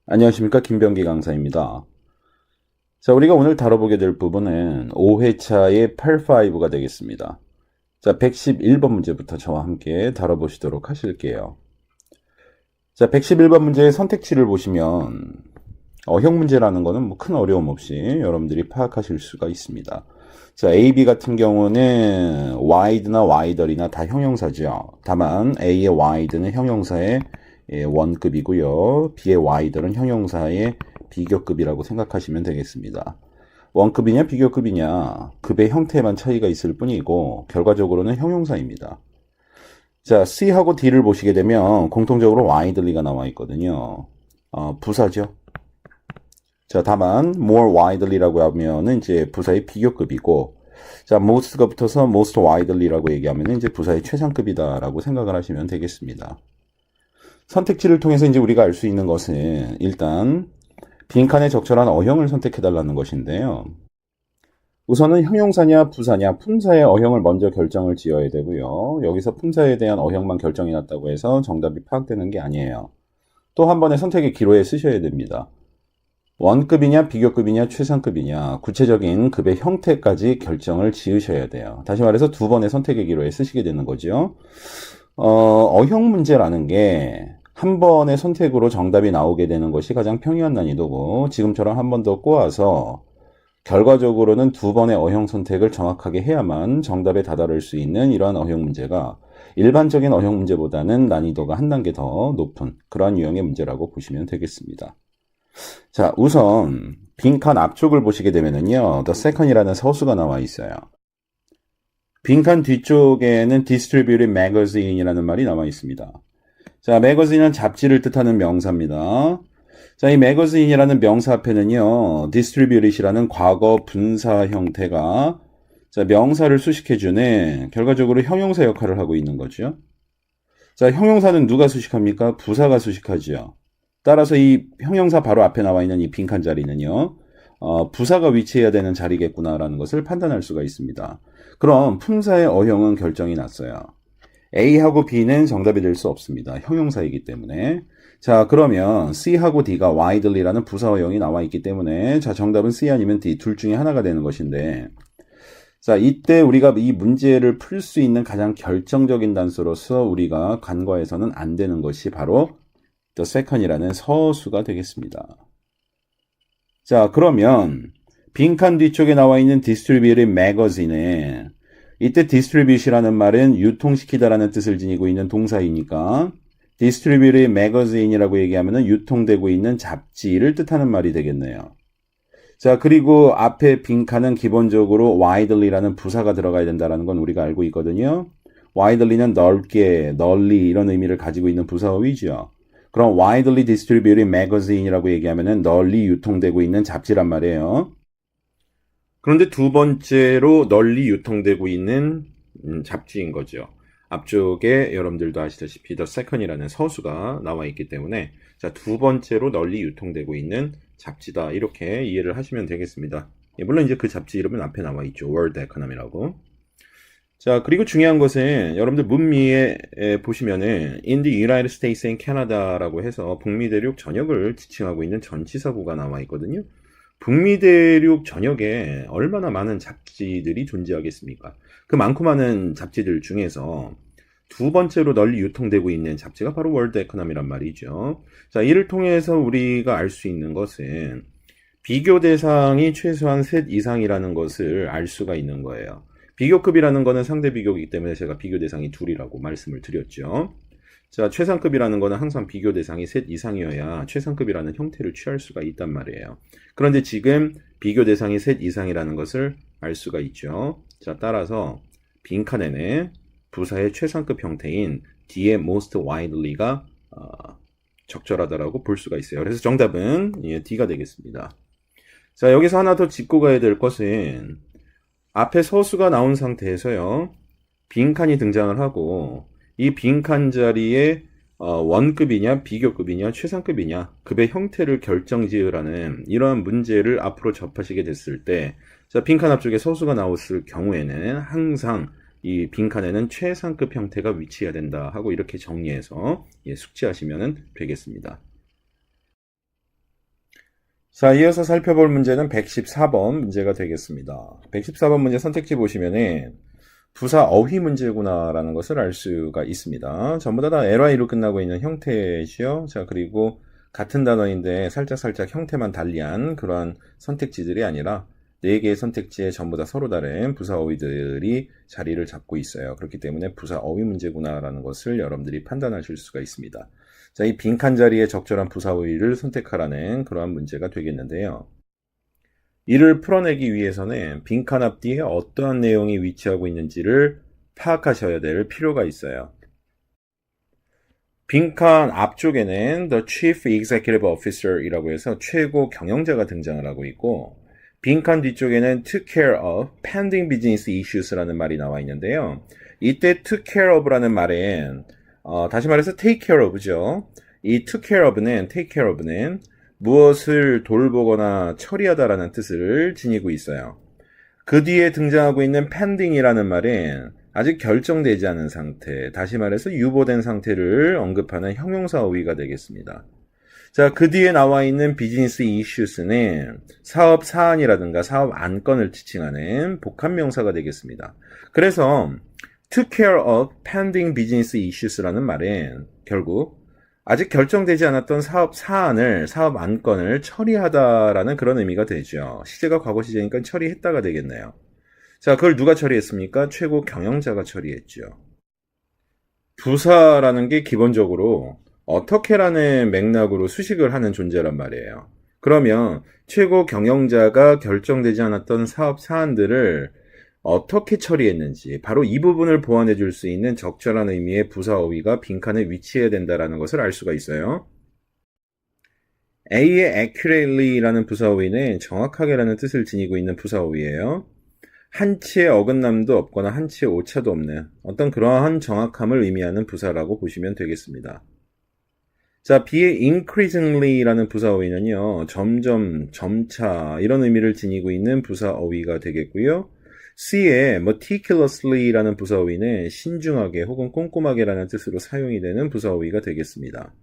안녕하십니까, 김병기 강사입니다. 자, 우리가 오늘 다뤄보게 될 부분은 5회차의 85가 되겠습니다. 자, 111번 문제부터 저와 함께 다뤄보시도록 하실게요. 자, 111번 문제의 선택지를 보시면 어형 문제라는 거는 뭐 큰 어려움 없이 여러분들이 파악하실 수가 있습니다. 자, A, B 같은 경우는 wide나 wider이나 다 형용사죠. 다만 A의 wide는 형용사의 원급이고요. B의 wider은 형용사의 비교급이라고 생각하시면 되겠습니다. 원급이냐 비교급이냐 급의 형태에만 차이가 있을 뿐이고 결과적으로는 형용사입니다. 자, C하고 D를 보시게 되면 공통적으로 widely가 나와 있거든요. 부사죠. 자, 다만 more widely라고 하면은 이제 부사의 비교급이고, 자, most가 붙어서 most widely라고 얘기하면은 이제 부사의 최상급이다라고 생각을 하시면 되겠습니다. 선택지를 통해서 이제 우리가 알 수 있는 것은 일단 빈칸에 적절한 어형을 선택해 달라는 것인데요. 우선은 형용사냐 부사냐 품사의 어형을 먼저 결정을 지어야 되고요. 여기서 품사에 대한 어형만 결정이 났다고 해서 정답이 파악되는 게 아니에요. 또 한 번의 선택의 기로에 쓰셔야 됩니다. 원급이냐 비교급이냐 최상급이냐 구체적인 급의 형태까지 결정을 지으셔야 돼요. 다시 말해서 두 번의 선택의 기로에 쓰시게 되는 거죠. 어형 문제라는 게 한 번의 선택으로 정답이 나오게 되는 것이 가장 평이한 난이도고, 지금처럼 한 번 더 꼬아서 결과적으로는 두 번의 어형 선택을 정확하게 해야만 정답에 다다를 수 있는 이러한 어형 문제가 일반적인 어형 문제보다는 난이도가 한 단계 더 높은 그러한 유형의 문제라고 보시면 되겠습니다. 자, 우선 빈칸 앞쪽을 보시게 되면은요, the second이라는 서수가 나와 있어요. 빈칸 뒤쪽에는 distributed magazine이라는 말이 나와 있습니다. 자, magazine은 잡지를 뜻하는 명사입니다. 자, 이 magazine이라는 명사 앞에는요, distributed이라는 과거 분사 형태가 자, 명사를 수식해주는 결과적으로 형용사 역할을 하고 있는 거죠. 자, 형용사는 누가 수식합니까? 부사가 수식하죠. 따라서 이 형용사 바로 앞에 나와 있는 이 빈칸 자리는요, 부사가 위치해야 되는 자리겠구나라는 것을 판단할 수가 있습니다. 그럼 품사의 어형은 결정이 났어요. A하고 B는 정답이 될 수 없습니다. 형용사이기 때문에. 자, 그러면 C하고 D가 widely라는 부사 어형이 나와 있기 때문에 자, 정답은 C 아니면 D 둘 중에 하나가 되는 것인데, 자, 이때 우리가 이 문제를 풀 수 있는 가장 결정적인 단서로서 우리가 간과해서는 안 되는 것이 바로 the second이라는 서수가 되겠습니다. 자, 그러면 빈칸 뒤쪽에 나와 있는 distributed magazine은 이때 distribute이라는 말은 유통시키다라는 뜻을 지니고 있는 동사이니까 distributed magazine이라고 얘기하면 유통되고 있는 잡지를 뜻하는 말이 되겠네요. 자, 그리고 앞에 빈칸은 기본적으로 widely라는 부사가 들어가야 된다는 건 우리가 알고 있거든요. widely는 넓게, 널리 이런 의미를 가지고 있는 부사어휘죠. 그럼 widely distributed magazine이라고 얘기하면은 널리 유통되고 있는 잡지란 말이에요. 그런데 두 번째로 널리 유통되고 있는 잡지인 거죠. 앞쪽에 여러분들도 아시다시피 the second이라는 서수가 나와 있기 때문에 자, 두 번째로 널리 유통되고 있는 잡지다 이렇게 이해를 하시면 되겠습니다. 물론 이제 그 잡지 이름은 앞에 나와 있죠. World Economy라고. 자, 그리고 중요한 것은 여러분들 문미에 보시면은 in the United States and Canada라고 해서 북미 대륙 전역을 지칭하고 있는 전치사구가 나와 있거든요. 북미 대륙 전역에 얼마나 많은 잡지들이 존재하겠습니까? 그 많고 많은 잡지들 중에서 두 번째로 널리 유통되고 있는 잡지가 바로 월드 에코노미란 말이죠. 자, 이를 통해서 우리가 알 수 있는 것은 비교 대상이 최소한 셋 이상이라는 것을 알 수가 있는 거예요. 비교급이라는 것은 상대 비교이기 때문에 제가 비교 대상이 둘이라고 말씀을 드렸죠. 자, 최상급이라는 것은 항상 비교 대상이 셋 이상이어야 최상급이라는 형태를 취할 수가 있단 말이에요. 그런데 지금 비교 대상이 셋 이상이라는 것을 알 수가 있죠. 자, 따라서 빈칸에는 부사의 최상급 형태인 D의 most widely가 적절하다라고 볼 수가 있어요. 그래서 정답은 D가 되겠습니다. 자, 여기서 하나 더 짚고 가야 될 것은 앞에 서수가 나온 상태에서요, 빈칸이 등장을 하고 이 빈칸 자리에 원급이냐 비교급이냐 최상급이냐 급의 형태를 결정지으라는 이러한 문제를 앞으로 접하시게 됐을 때, 자, 빈칸 앞쪽에 서수가 나왔을 경우에는 항상 이 빈칸에는 최상급 형태가 위치해야 된다 하고 이렇게 정리해서 숙지하시면 되겠습니다. 자, 이어서 살펴볼 문제는 114번 문제가 되겠습니다. 114번 문제 선택지 보시면은 부사 어휘 문제구나라는 것을 알 수가 있습니다. 전부 다 ly로 끝나고 있는 형태죠. 자, 그리고 같은 단어인데 살짝 형태만 달리한 그러한 선택지들이 아니라 4개의 선택지에 전부 다 서로 다른 부사 어휘들이 자리를 잡고 있어요. 그렇기 때문에 부사 어휘 문제구나라는 것을 여러분들이 판단하실 수가 있습니다. 자, 이 빈칸 자리에 적절한 부사 어휘를 선택하라는 그러한 문제가 되겠는데요. 이를 풀어내기 위해서는 빈칸 앞뒤에 어떠한 내용이 위치하고 있는지를 파악하셔야 될 필요가 있어요. 빈칸 앞쪽에는 The Chief Executive Officer 이라고 해서 최고 경영자가 등장을 하고 있고, 빈칸 뒤쪽에는 took care of pending business issues라는 말이 나와 있는데요. 이때 took care of라는 말은 다시 말해서 take care of죠. 이 took care of는 무엇을 돌보거나 처리하다라는 뜻을 지니고 있어요. 그 뒤에 등장하고 있는 pending이라는 말은 아직 결정되지 않은 상태, 다시 말해서 유보된 상태를 언급하는 형용사 어휘가 되겠습니다. 자, 그 뒤에 나와 있는 비즈니스 이슈스는 사업 사안이라든가 사업 안건을 지칭하는 복합명사가 되겠습니다. 그래서 took care of pending business issues라는 말은 결국 아직 결정되지 않았던 사업 사안을, 사업 안건을 처리하다라는 그런 의미가 되죠. 시제가 과거 시제니까 처리했다가 되겠네요. 자, 그걸 누가 처리했습니까? 최고 경영자가 처리했죠. 부사라는 게 기본적으로 어떻게라는 맥락으로 수식을 하는 존재란 말이에요. 그러면 최고 경영자가 결정되지 않았던 사업 사안들을 어떻게 처리했는지 바로 이 부분을 보완해 줄 수 있는 적절한 의미의 부사 어휘가 빈칸에 위치해야 된다는 것을 알 수가 있어요. A의 accurately라는 부사 어휘는 정확하게라는 뜻을 지니고 있는 부사 어휘예요. 한치의 어긋남도 없거나 한치의 오차도 없는 어떤 그러한 정확함을 의미하는 부사라고 보시면 되겠습니다. 자, B의 increasingly라는 부사 어휘는요, 점점, 점차 이런 의미를 지니고 있는 부사 어휘가 되겠고요. C의 meticulously라는 부사 어휘는 신중하게 혹은 꼼꼼하게라는 뜻으로 사용이 되는 부사 어휘가 되겠습니다.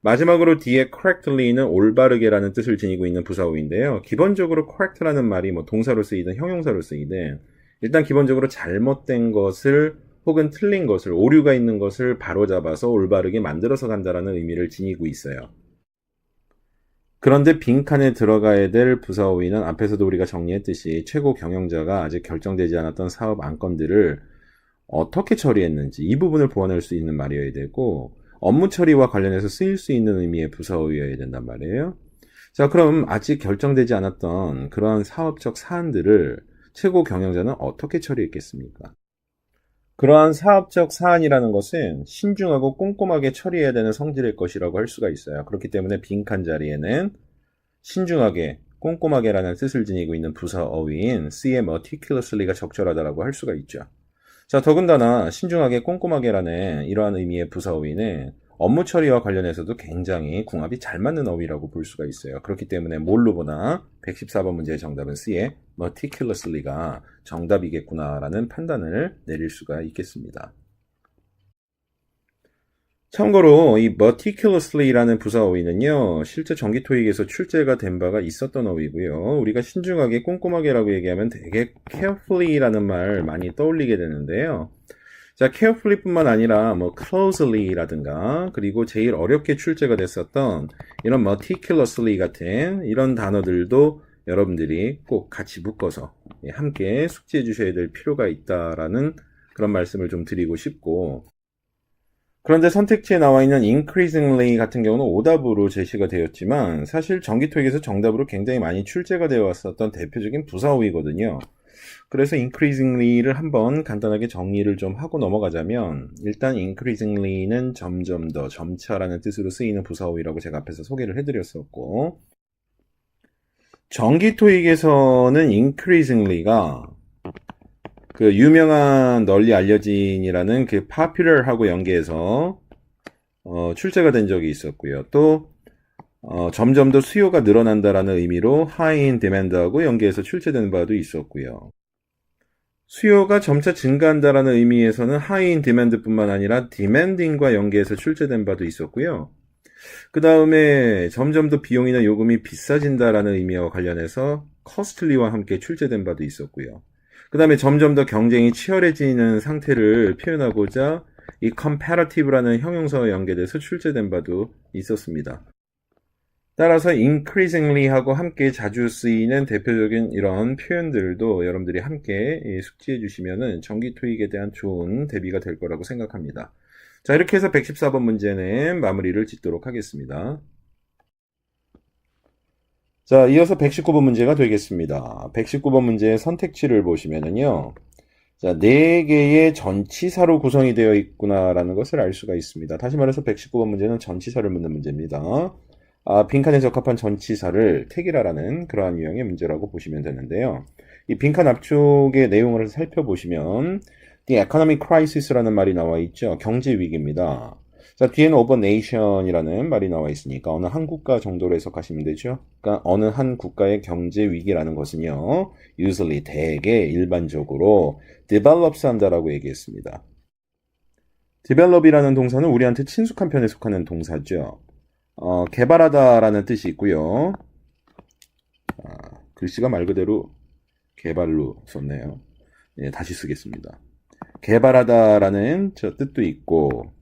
마지막으로 D의 correctly는 올바르게라는 뜻을 지니고 있는 부사 어휘인데요. 기본적으로 correct라는 말이 동사로 쓰이든 형용사로 쓰이든 일단 기본적으로 잘못된 것을 혹은 틀린 것을, 오류가 있는 것을 바로잡아서 올바르게 만들어서 간다라는 의미를 지니고 있어요. 그런데 빈칸에 들어가야 될 부사 어휘는 앞에서도 우리가 정리했듯이 최고 경영자가 아직 결정되지 않았던 사업 안건들을 어떻게 처리했는지 이 부분을 보완할 수 있는 말이어야 되고, 업무 처리와 관련해서 쓰일 수 있는 의미의 부사 어휘여야 된단 말이에요. 자, 그럼 아직 결정되지 않았던 그러한 사업적 사안들을 최고 경영자는 어떻게 처리했겠습니까? 그러한 사업적 사안이라는 것은 신중하고 꼼꼼하게 처리해야 되는 성질일 것이라고 할 수가 있어요. 그렇기 때문에 빈칸 자리에는 신중하게, 꼼꼼하게라는 뜻을 지니고 있는 부사 어휘인 C의 meticulously가 적절하다라고 할 수가 있죠. 자, 더군다나 신중하게, 꼼꼼하게라는 이러한 의미의 부사 어휘는 업무 처리와 관련해서도 굉장히 궁합이 잘 맞는 어휘라고 볼 수가 있어요. 그렇기 때문에 뭘로 보나 114번 문제의 정답은 C의 meticulously가 정답이겠구나라는 판단을 내릴 수가 있겠습니다. 참고로 이 meticulously라는 부사 어휘는요, 실제 정기 토익에서 출제가 된 바가 있었던 어휘고요. 우리가 신중하게, 꼼꼼하게라고 얘기하면 되게 carefully라는 말 많이 떠올리게 되는데요. 자, carefully 뿐만 아니라 closely라든가, 그리고 제일 어렵게 출제가 됐었던 이런 meticulously 같은 이런 단어들도 여러분들이 꼭 같이 묶어서 함께 숙지해 주셔야 될 필요가 있다라는 그런 말씀을 좀 드리고 싶고, 그런데 선택지에 나와 있는 increasingly 같은 경우는 오답으로 제시가 되었지만 사실 정기 토익에서 정답으로 굉장히 많이 출제가 되어 왔었던 대표적인 부사 어휘거든요. 그래서 increasingly를 한번 간단하게 정리를 좀 하고 넘어가자면, 일단 increasingly는 점점 더, 점차라는 뜻으로 쓰이는 부사 어휘라고 제가 앞에서 소개를 해드렸었고, 정기 토익에서는 increasingly가 그 유명한 널리 알려진이라는 그 popular하고 연계해서 출제가 된 적이 있었고요. 또 점점 더 수요가 늘어난다라는 의미로 high in demand하고 연계해서 출제된 바도 있었고요. 수요가 점차 증가한다라는 의미에서는 high in demand뿐만 아니라 demanding과 연계해서 출제된 바도 있었고요. 그 다음에 점점 더 비용이나 요금이 비싸진다라는 의미와 관련해서 costly와 함께 출제된 바도 있었고요. 그 다음에 점점 더 경쟁이 치열해지는 상태를 표현하고자 이 comparative라는 형용사와 연계돼서 출제된 바도 있었습니다. 따라서 increasingly 하고 함께 자주 쓰이는 대표적인 이런 표현들도 여러분들이 함께 숙지해 주시면은 정기 토익에 대한 좋은 대비가 될 거라고 생각합니다. 자, 이렇게 해서 114번 문제는 마무리를 짓도록 하겠습니다. 자, 이어서 119번 문제가 되겠습니다. 119번 문제의 선택지를 보시면은요. 자, 4개의 전치사로 구성이 되어 있구나라는 것을 알 수가 있습니다. 다시 말해서 119번 문제는 전치사를 묻는 문제입니다. 빈칸에 적합한 전치사를 택이라라는 그러한 유형의 문제라고 보시면 되는데요. 이 빈칸 앞쪽의 내용을 살펴보시면 The economic crisis라는 말이 나와 있죠. 경제 위기입니다. 자, 뒤에는 of a nation이라는 말이 나와 있으니까 어느 한 국가 정도로 해석하시면 되죠. 그러니까 어느 한 국가의 경제 위기라는 것은요. usually 대개 일반적으로 develops 한다라고 얘기했습니다. develop이라는 동사는 우리한테 친숙한 편에 속하는 동사죠. 개발하다라는 뜻이 있고요. 글씨가 말 그대로 개발로 썼네요. 예, 다시 쓰겠습니다. 개발하다라는 저 뜻도 있고,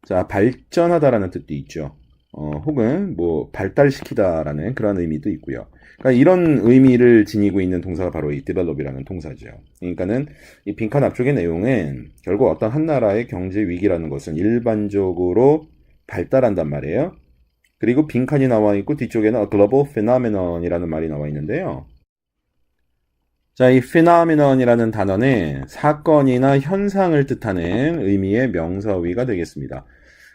자, 발전하다라는 뜻도 있죠. 혹은 뭐 발달시키다라는 그런 의미도 있고요. 그러니까 이런 의미를 지니고 있는 동사가 바로 이 develop이라는 동사죠. 그러니까는 이 빈칸 앞쪽의 내용은 결국 어떤 한 나라의 경제 위기라는 것은 일반적으로 발달한단 말이에요. 그리고 빈칸이 나와 있고 뒤쪽에는 a global phenomenon이라는 말이 나와 있는데요. 자, 이 phenomenon이라는 단어는 사건이나 현상을 뜻하는 의미의 명사어휘가 되겠습니다.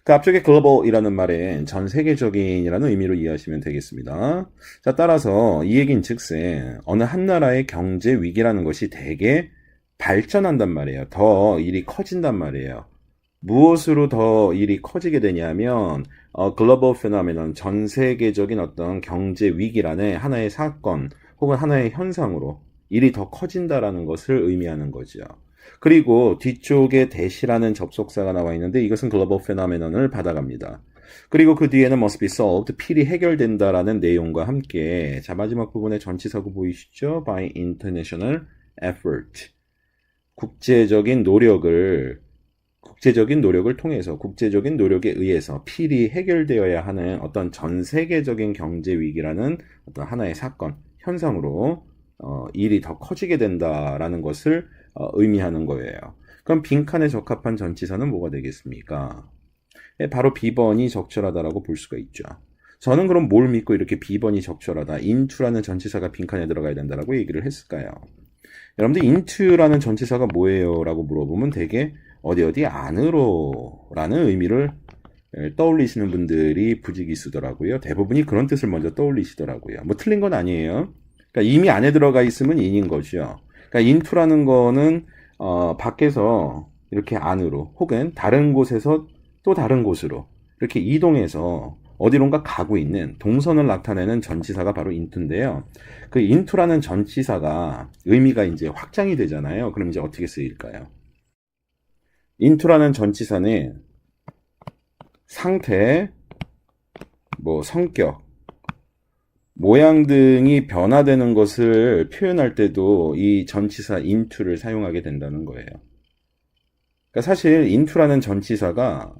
그 앞쪽에 global이라는 말은 전 세계적인이라는 의미로 이해하시면 되겠습니다. 자, 따라서 이 얘기인 즉슨 어느 한 나라의 경제 위기라는 것이 대개 발전한단 말이에요. 더 일이 커진단 말이에요. 무엇으로 더 일이 커지게 되냐면 글로벌 페노메논, 전 세계적인 어떤 경제 위기라는 하나의 사건 혹은 하나의 현상으로 일이 더 커진다라는 것을 의미하는 거죠. 그리고 뒤쪽에 대시라는 접속사가 나와 있는데 이것은 글로벌 페노메논을 받아갑니다. 그리고 그 뒤에는 must be solved, 필히 해결된다라는 내용과 함께 자, 마지막 부분에 전치사구 보이시죠? by international effort, 국제적인 노력을 통해서, 국제적인 노력에 의해서 필히 해결되어야 하는 어떤 전 세계적인 경제 위기라는 어떤 하나의 사건, 현상으로 일이 더 커지게 된다라는 것을 의미하는 거예요. 그럼 빈칸에 적합한 전치사는 뭐가 되겠습니까? 바로 B번이 적절하다라고 볼 수가 있죠. 저는 그럼 뭘 믿고 이렇게 B번이 적절하다, into라는 전치사가 빈칸에 들어가야 된다라고 얘기를 했을까요? 여러분들 into라는 전치사가 뭐예요? 라고 물어보면 되게 어디 안으로 라는 의미를 떠올리시는 분들이 부지기수더라고요. 대부분이 그런 뜻을 먼저 떠올리시더라고요. 뭐 틀린 건 아니에요. 그러니까 이미 안에 들어가 있으면 in인 거죠. 그러니까 into라는 거는 밖에서 이렇게 안으로 혹은 다른 곳에서 또 다른 곳으로 이렇게 이동해서 어디론가 가고 있는 동선을 나타내는 전치사가 바로 into인데요. 그 into라는 전치사가 의미가 이제 확장이 되잖아요. 그럼 이제 어떻게 쓰일까요? into라는 전치사는 상태, 뭐 성격, 모양 등이 변화되는 것을 표현할 때도 이 전치사 into를 사용하게 된다는 거예요. 그러니까 사실 into라는 전치사가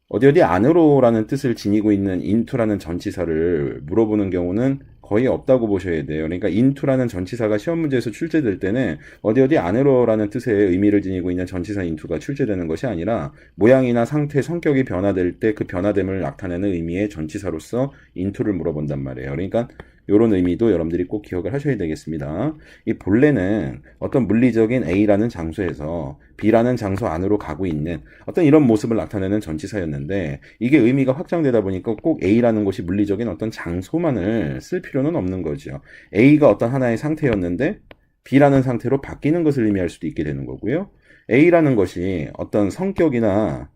어디 안으로라는 뜻을 지니고 있는 into라는 전치사를 물어보는 경우는 거의 없다고 보셔야 돼요. 그러니까 into라는 전치사가 시험 문제에서 출제될 때는 어디 안으로라는 뜻의 의미를 지니고 있는 전치사 into가 출제되는 것이 아니라 모양이나 상태, 성격이 변화될 때 그 변화됨을 나타내는 의미의 전치사로서 into를 물어본단 말이에요. 그러니까 이런 의미도 여러분들이 꼭 기억을 하셔야 되겠습니다. 이 본래는 어떤 물리적인 A라는 장소에서 B라는 장소 안으로 가고 있는 어떤 이런 모습을 나타내는 전치사였는데 이게 의미가 확장되다 보니까 꼭 A라는 곳이 물리적인 어떤 장소만을 쓸 필요는 없는 거죠. A가 어떤 하나의 상태였는데 B라는 상태로 바뀌는 것을 의미할 수도 있게 되는 거고요. A라는 것이 어떤 성격이나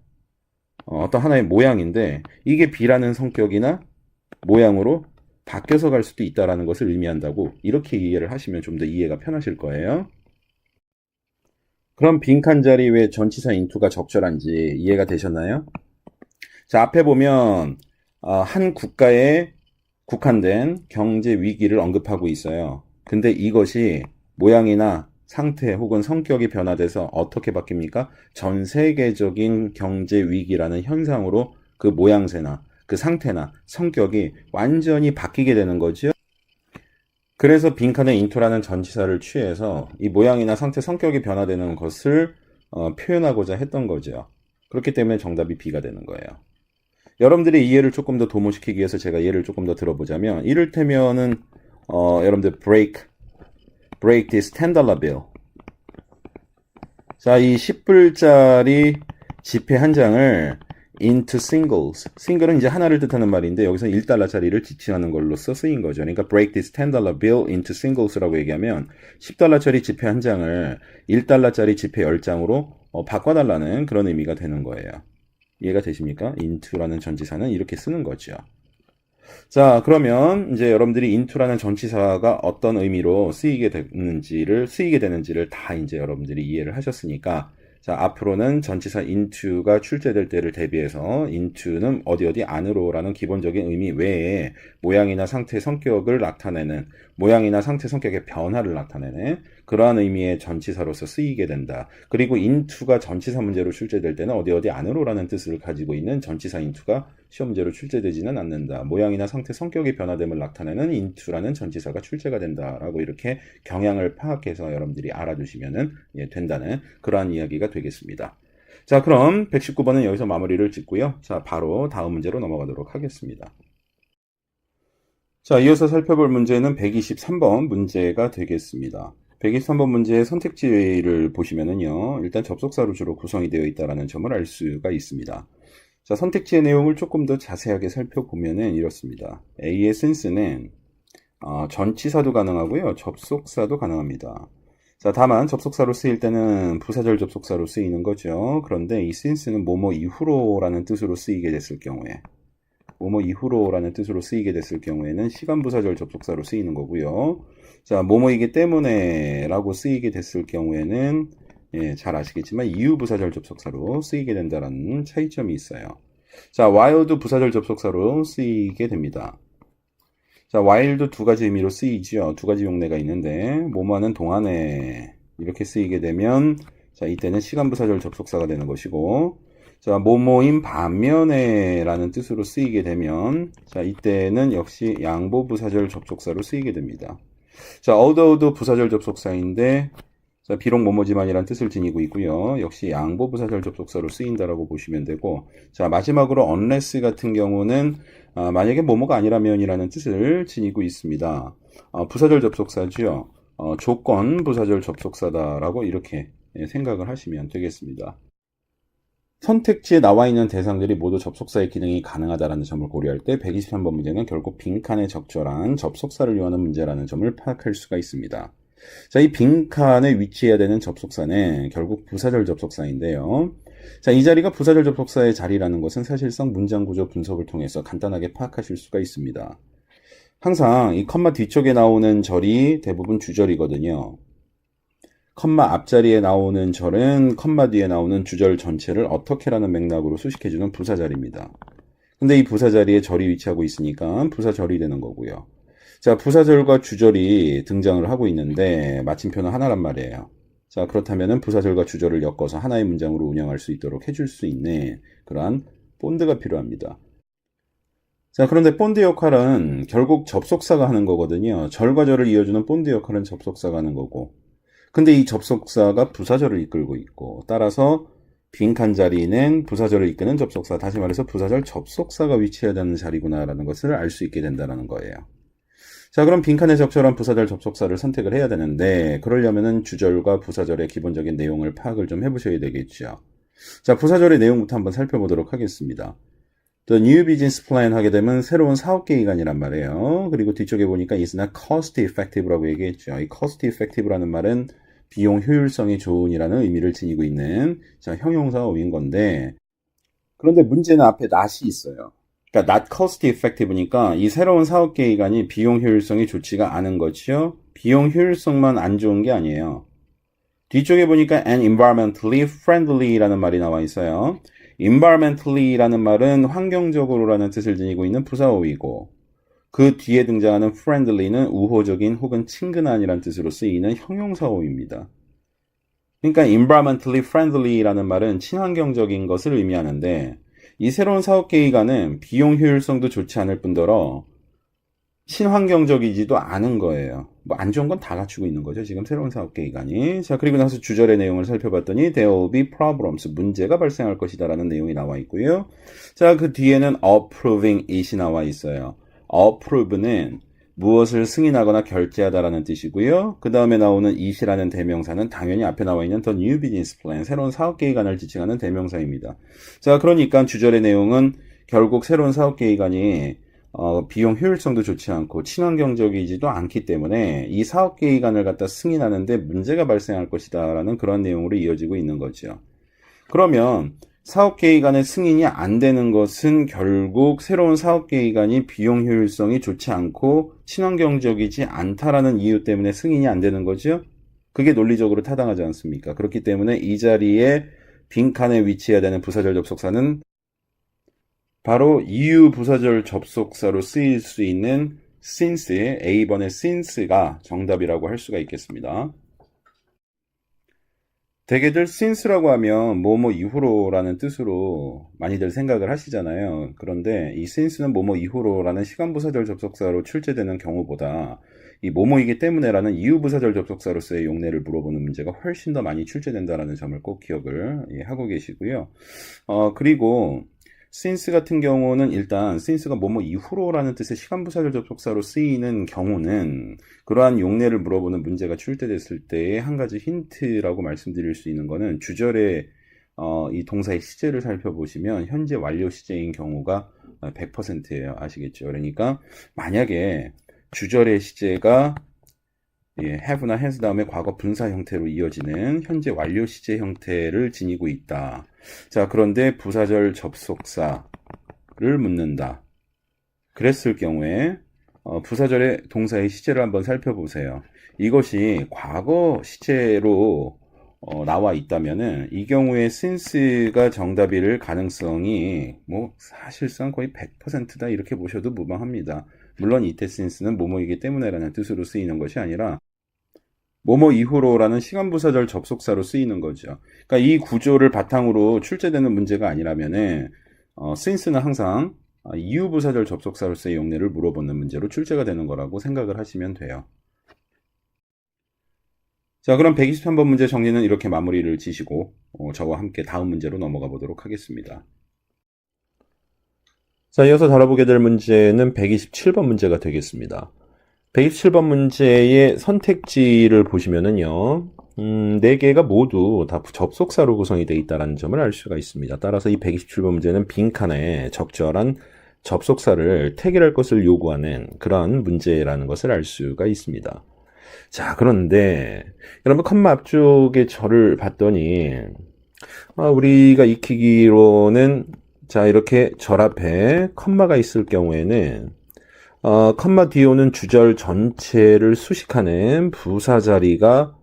어떤 하나의 모양인데 이게 B라는 성격이나 모양으로 바뀌어서 갈 수도 있다는 것을 의미한다고 이렇게 이해를 하시면 좀 더 이해가 편하실 거예요. 그럼 빈칸 자리 왜 전치사 into가 적절한지 이해가 되셨나요? 자, 앞에 보면 한 국가에 국한된 경제 위기를 언급하고 있어요. 근데 이것이 모양이나 상태 혹은 성격이 변화돼서 어떻게 바뀝니까? 전 세계적인 경제 위기라는 현상으로 그 모양새나 그 상태나 성격이 완전히 바뀌게 되는 거죠. 그래서 빈칸에 into라는 전치사를 취해서 이 모양이나 상태, 성격이 변화되는 것을 표현하고자 했던 거죠. 그렇기 때문에 정답이 B가 되는 거예요. 여러분들의 이해를 조금 더 도모시키기 위해서 제가 예를 조금 더 들어보자면 이를테면은 여러분들 break this $10 bill. 자, 이 10불짜리 지폐 한 장을 into singles. single은 이제 하나를 뜻하는 말인데 여기서 1달러짜리를 지칭하는 걸로써 쓰인 거죠. 그러니까 break this $10 bill into singles라고 얘기하면 10달러짜리 지폐 한 장을 1달러짜리 지폐 10장으로 바꿔달라는 그런 의미가 되는 거예요. 이해가 되십니까? into라는 전치사는 이렇게 쓰는 거죠. 자, 그러면 이제 여러분들이 into라는 전치사가 어떤 의미로 쓰이게 되는지를 다 이제 여러분들이 이해를 하셨으니까, 자, 앞으로는 전치사 into가 출제될 때를 대비해서 into는 어디 안으로라는 기본적인 의미 외에 모양이나 상태, 성격을 나타내는, 모양이나 상태, 성격의 변화를 나타내는 그러한 의미의 전치사로서 쓰이게 된다. 그리고 into가 전치사 문제로 출제될 때는 어디 안으로라는 뜻을 가지고 있는 전치사 into가 시험 문제로 출제되지는 않는다. 모양이나 상태, 성격의 변화됨을 나타내는 into라는 전치사가 출제가 된다라고 이렇게 경향을 파악해서 여러분들이 알아두시면 된다는 그러한 이야기가 되겠습니다. 자, 그럼 119번은 여기서 마무리를 짓고요. 자, 바로 다음 문제로 넘어가도록 하겠습니다. 자, 이어서 살펴볼 문제는 123번 문제가 되겠습니다. 123번 문제의 선택지를 보시면은요, 일단 접속사로 주로 구성이 되어 있다는 점을 알 수가 있습니다. 자, 선택지의 내용을 조금 더 자세하게 살펴보면은 이렇습니다. A의 since는 전치사도 가능하고요, 접속사도 가능합니다. 자, 다만 접속사로 쓰일 때는 부사절 접속사로 쓰이는 거죠. 그런데 이 since는 뭐뭐 이후로라는 뜻으로 쓰이게 됐을 경우에, 뭐뭐 이후로라는 뜻으로 쓰이게 됐을 경우에는 시간 부사절 접속사로 쓰이는 거고요. 자, 뭐뭐이기 때문에 라고 쓰이게 됐을 경우에는 잘 아시겠지만 이유 부사절 접속사로 쓰이게 된다는 차이점이 있어요. 자, while도 부사절 접속사로 쓰이게 됩니다. 자, while도 두 가지 의미로 쓰이죠. 두 가지 용례가 있는데 뭐뭐하는 동안에 이렇게 쓰이게 되면 자, 이때는 시간 부사절 접속사가 되는 것이고, 자, 뭐뭐인 반면에 라는 뜻으로 쓰이게 되면 자, 이때는 역시 양보 부사절 접속사로 쓰이게 됩니다. 자, although도 부사절 접속사인데 자, 비록 뭐뭐지만이란 뜻을 지니고 있고요. 역시 양보 부사절 접속사로 쓰인다라고 보시면 되고, 자, 마지막으로 unless 같은 경우는 만약에 뭐뭐가 아니라면이라는 뜻을 지니고 있습니다. 부사절 접속사죠. 조건 부사절 접속사다라고 이렇게 생각을 하시면 되겠습니다. 선택지에 나와 있는 대상들이 모두 접속사의 기능이 가능하다는 점을 고려할 때 123번 문제는 결국 빈칸에 적절한 접속사를 요하는 문제라는 점을 파악할 수가 있습니다. 자, 이 빈칸에 위치해야 되는 접속사는 결국 부사절 접속사인데요. 자, 이 자리가 부사절 접속사의 자리라는 것은 사실상 문장 구조 분석을 통해서 간단하게 파악하실 수가 있습니다. 항상 이 컴마 뒤쪽에 나오는 절이 대부분 주절이거든요. 컴마 앞자리에 나오는 절은 컴마 뒤에 나오는 주절 전체를 어떻게라는 맥락으로 수식해주는 부사절입니다. 근데 이 부사자리에 절이 위치하고 있으니까 부사절이 되는 거고요. 자, 부사절과 주절이 등장을 하고 있는데 마침표는 하나란 말이에요. 자, 그렇다면은 부사절과 주절을 엮어서 하나의 문장으로 운영할 수 있도록 해줄 수 있는 그러한 본드가 필요합니다. 자, 그런데 본드 역할은 결국 접속사가 하는 거거든요. 절과 절을 이어주는 본드 역할은 접속사가 하는 거고, 근데 이 접속사가 부사절을 이끌고 있고, 따라서 빈칸 자리는 부사절을 이끄는 접속사, 다시 말해서 부사절 접속사가 위치해야 되는 자리구나라는 것을 알 수 있게 된다는 거예요. 자, 그럼 빈칸에 적절한 부사절 접속사를 선택을 해야 되는데, 그러려면은 주절과 부사절의 기본적인 내용을 파악을 좀 해보셔야 되겠죠. 자, 부사절의 내용부터 한번 살펴보도록 하겠습니다. The new business plan 하게 되면 새로운 사업 계획안이란 말이에요. 그리고 뒤쪽에 보니까 is not cost effective라고 얘기했죠. 이 cost effective라는 말은 비용 효율성이 좋은이라는 의미를 지니고 있는 자, 형용사어인 건데, 그런데 문제는 앞에 not이 있어요. 그러니까 not cost effective니까 이 새로운 사업 계획안이 비용 효율성이 좋지가 않은 것이요. 비용 효율성만 안 좋은 게 아니에요. 뒤쪽에 보니까 and environmentally friendly라는 말이 나와 있어요. environmentally라는 말은 환경적으로라는 뜻을 지니고 있는 부사어이고 그 뒤에 등장하는 friendly는 우호적인 혹은 친근한이라는 뜻으로 쓰이는 형용사어입니다. 그러니까 environmentally friendly라는 말은 친환경적인 것을 의미하는데 이 새로운 사업 계획안은 비용 효율성도 좋지 않을 뿐더러 친환경적이지도 않은 거예요. 뭐 안 좋은 건 다 갖추고 있는 거죠. 지금 새로운 사업 계획안이. 자, 그리고 나서 주절의 내용을 살펴봤더니 there will be problems, 문제가 발생할 것이다 라는 내용이 나와 있고요. 자, 그 뒤에는 approving it이 나와 있어요. approve는 무엇을 승인하거나 결제하다라는 뜻이고요. 그 다음에 나오는 it이라는 대명사는 당연히 앞에 나와 있는 the new business plan, 새로운 사업 계획안을 지칭하는 대명사입니다. 자, 그러니까 주절의 내용은 결국 새로운 사업 계획안이 비용 효율성도 좋지 않고 친환경적이지도 않기 때문에 이 사업 계획안을 갖다 승인하는데 문제가 발생할 것이다 라는 그런 내용으로 이어지고 있는 거죠. 그러면 사업 계획안의 승인이 안 되는 것은 결국 새로운 사업 계획안이 비용 효율성이 좋지 않고 친환경적이지 않다라는 이유 때문에 승인이 안 되는 거죠. 그게 논리적으로 타당하지 않습니까? 그렇기 때문에 이 자리에 빈칸에 위치해야 되는 부사절 접속사는 바로 이유 부사절 접속사로 쓰일 수 있는 since, A번의 since가 정답이라고 할 수가 있겠습니다. 대개들 since라고 하면 뭐뭐 이후로라는 뜻으로 많이들 생각을 하시잖아요. 그런데 이 since는 뭐뭐 이후로라는 시간부사절 접속사로 출제되는 경우보다 이 뭐뭐이기 때문에라는 이유부사절 접속사로서의 용례를 물어보는 문제가 훨씬 더 많이 출제된다는 점을 꼭 기억을 하고 계시고요. 그리고 since 같은 경우는 일단 since가 뭐뭐 이후로라는 뜻의 시간부사절 접속사로 쓰이는 경우는 그러한 용례를 물어보는 문제가 출제됐을 때의 한 가지 힌트라고 말씀드릴 수 있는 거는 주절의 이 동사의 시제를 살펴보시면 현재 완료 시제인 경우가 100%예요. 아시겠죠? 그러니까 만약에 주절의 시제가 have나 has 다음에 과거 분사 형태로 이어지는 현재 완료 시제 형태를 지니고 있다. 자, 그런데 부사절 접속사를 묻는다. 그랬을 경우에 부사절의 동사의 시제를 한번 살펴보세요. 이것이 과거 시제로 나와 있다면은 이 경우에 since가 정답일 가능성이 뭐 사실상 거의 100%다 이렇게 보셔도 무방합니다. 물론 이때 since는 뭐뭐이기 때문에라는 뜻으로 쓰이는 것이 아니라 뭐뭐 이후로라는 시간부사절 접속사로 쓰이는 거죠. 그러니까 이 구조를 바탕으로 출제되는 문제가 아니라면은 since는 항상 이유부사절 접속사로서의 용례를 물어보는 문제로 출제가 되는 거라고 생각을 하시면 돼요. 자, 그럼 123번 문제 정리는 이렇게 마무리를 지시고 저와 함께 다음 문제로 넘어가 보도록 하겠습니다. 자, 이어서 다뤄보게 될 문제는 127번 문제가 되겠습니다. 127번 문제의 선택지를 보시면은요, 4개가 모두 다 접속사로 구성이 되어 있다는 점을 알 수가 있습니다. 따라서 이 127번 문제는 빈칸에 적절한 접속사를 택일할 것을 요구하는 그런 문제라는 것을 알 수가 있습니다. 자, 그런데 여러분 컴마 앞쪽의 절을 봤더니 우리가 익히기로는 자, 이렇게 절 앞에 컴마가 있을 경우에는 컴마 뒤에 오는 주절 전체를 수식하는 부사 자리가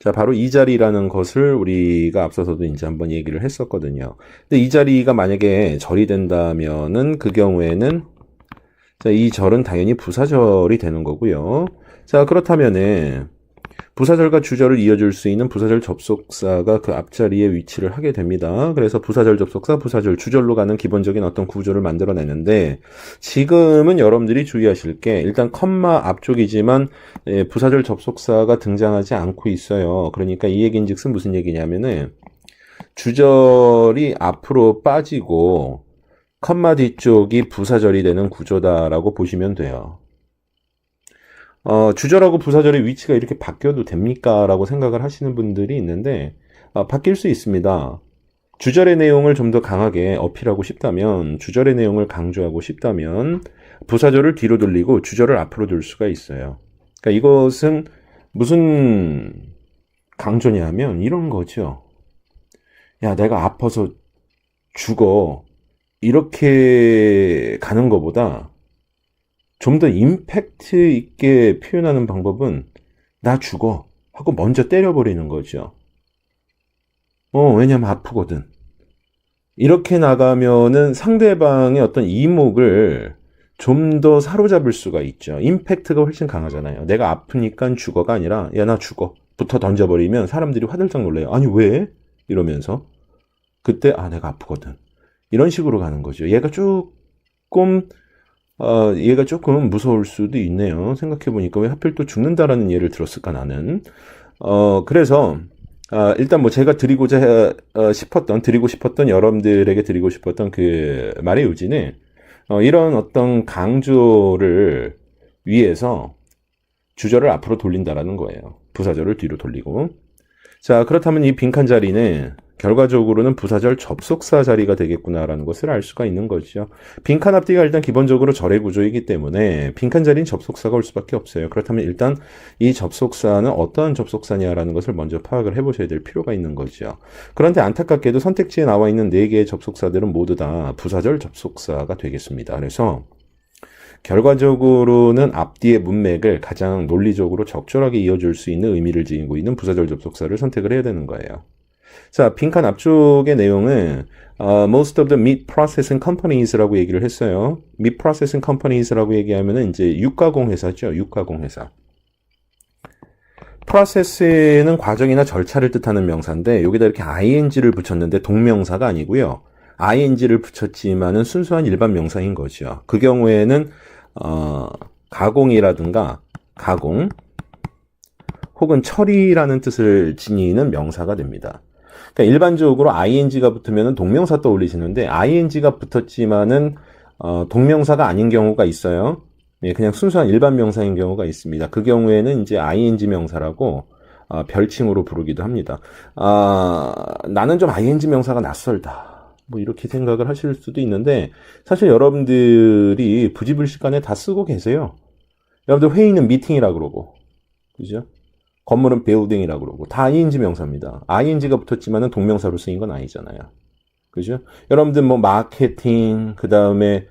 자, 바로 이 자리라는 것을 우리가 앞서서도 이제 한번 얘기를 했었거든요. 근데 이 자리가 만약에 절이 된다면은 그 경우에는 자, 이 절은 당연히 부사절이 되는 거고요. 자, 그렇다면은 부사절과 주절을 이어줄 수 있는 부사절 접속사가 그 앞자리에 위치를 하게 됩니다. 그래서 부사절 접속사, 부사절, 주절로 가는 기본적인 어떤 구조를 만들어내는데 지금은 여러분들이 주의하실 게 일단 컴마 앞쪽이지만 부사절 접속사가 등장하지 않고 있어요. 그러니까 이 얘기인즉슨 무슨 얘기냐면은 주절이 앞으로 빠지고 컴마 뒤쪽이 부사절이 되는 구조다라고 보시면 돼요. 주절하고 부사절의 위치가 이렇게 바뀌어도 됩니까? 라고 생각을 하시는 분들이 있는데 바뀔 수 있습니다. 주절의 내용을 좀 더 강하게 어필하고 싶다면 주절의 내용을 강조하고 싶다면 부사절을 뒤로 돌리고 주절을 앞으로 둘 수가 있어요. 그러니까 이것은 무슨 강조냐 하면 이런 거죠. 야, 내가 아파서 죽어. 이렇게 가는 것보다 좀 더 임팩트 있게 표현하는 방법은 나 죽어 하고 먼저 때려버리는 거죠. 왜냐면 아프거든. 이렇게 나가면은 상대방의 어떤 이목을 좀 더 사로잡을 수가 있죠. 임팩트가 훨씬 강하잖아요. 내가 아프니까 죽어가 아니라 야 나 죽어 부터 던져버리면 사람들이 화들짝 놀래요. 아니 왜? 이러면서 그때 내가 아프거든. 이런 식으로 가는 거죠. 얘가 조금 무서울 수도 있네요. 생각해보니까 왜 하필 또 죽는다라는 예를 들었을까 나는. 그래서 일단 뭐 제가 드리고 싶었던 여러분들에게 드리고 싶었던 그 말의 요지는 이런 어떤 강조를 위해서 주절을 앞으로 돌린다라는 거예요. 부사절을 뒤로 돌리고. 자, 그렇다면 이 빈칸 자리는 결과적으로는 부사절 접속사 자리가 되겠구나라는 것을 알 수가 있는 거죠. 빈칸 앞뒤가 일단 기본적으로 절의 구조이기 때문에 빈칸 자리는 접속사가 올 수밖에 없어요. 그렇다면 일단 이 접속사는 어떠한 접속사냐라는 것을 먼저 파악을 해보셔야 될 필요가 있는 거죠. 그런데 안타깝게도 선택지에 나와 있는 4개의 접속사들은 모두 다 부사절 접속사가 되겠습니다. 그래서 결과적으로는 앞뒤의 문맥을 가장 논리적으로 적절하게 이어줄 수 있는 의미를 지니고 있는 부사절 접속사를 선택을 해야 되는 거예요. 자, 빈칸 앞쪽의 내용은 most of the meat processing companies라고 얘기를 했어요. meat processing companies라고 얘기하면은 이제 육가공 회사죠. 육가공 회사. process는 과정이나 절차를 뜻하는 명사인데 여기다 이렇게 ing를 붙였는데 동명사가 아니고요. ing를 붙였지만은 순수한 일반 명사인 거죠. 그 경우에는 가공이라든가 가공 혹은 처리라는 뜻을 지니는 명사가 됩니다. 그러니까 일반적으로 ing가 붙으면 동명사 떠올리시는데 ing가 붙었지만은 동명사가 아닌 경우가 있어요. 예, 그냥 순수한 일반 명사인 경우가 있습니다. 그 경우에는 이제 ing 명사라고 별칭으로 부르기도 합니다. 나는 좀 ing 명사가 낯설다. 뭐 이렇게 생각을 하실 수도 있는데 사실 여러분들이 부지불식간에 다 쓰고 계세요. 여러분들 회의는 미팅이라고 그러고, 그죠? 건물은 building이라고 그러고 다 ing 명사입니다. ing가 붙었지만은 동명사로 쓰인 건 아니잖아요. 그죠? 여러분들 뭐 마케팅, 그 다음에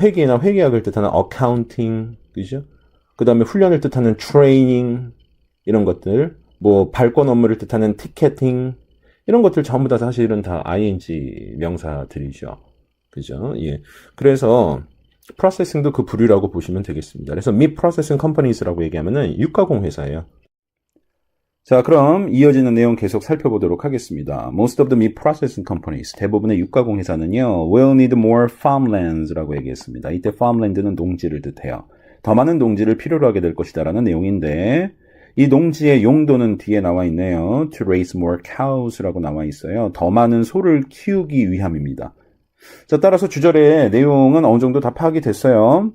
회계나 회계학을 뜻하는 accounting, 그죠? 그 다음에 훈련을 뜻하는 training, 이런 것들, 뭐 발권 업무를 뜻하는 ticketing, 이런 것들 전부 다 사실은 다 ing 명사들이죠. 그죠? 예. 그래서 프로세싱도 그 부류라고 보시면 되겠습니다. 그래서 meat processing companies라고 얘기하면은 육가공 회사예요. 자, 그럼 이어지는 내용 계속 살펴보도록 하겠습니다. Most of the meat processing companies, 대부분의 육가공 회사는요, will need more farmlands라고 얘기했습니다. 이때 farmland는 농지를 뜻해요. 더 많은 농지를 필요로 하게 될 것이다 라는 내용인데 이 농지의 용도는 뒤에 나와 있네요. To raise more cows라고 나와 있어요. 더 많은 소를 키우기 위함입니다. 자, 따라서 주절의 내용은 어느 정도 다 파악이 됐어요.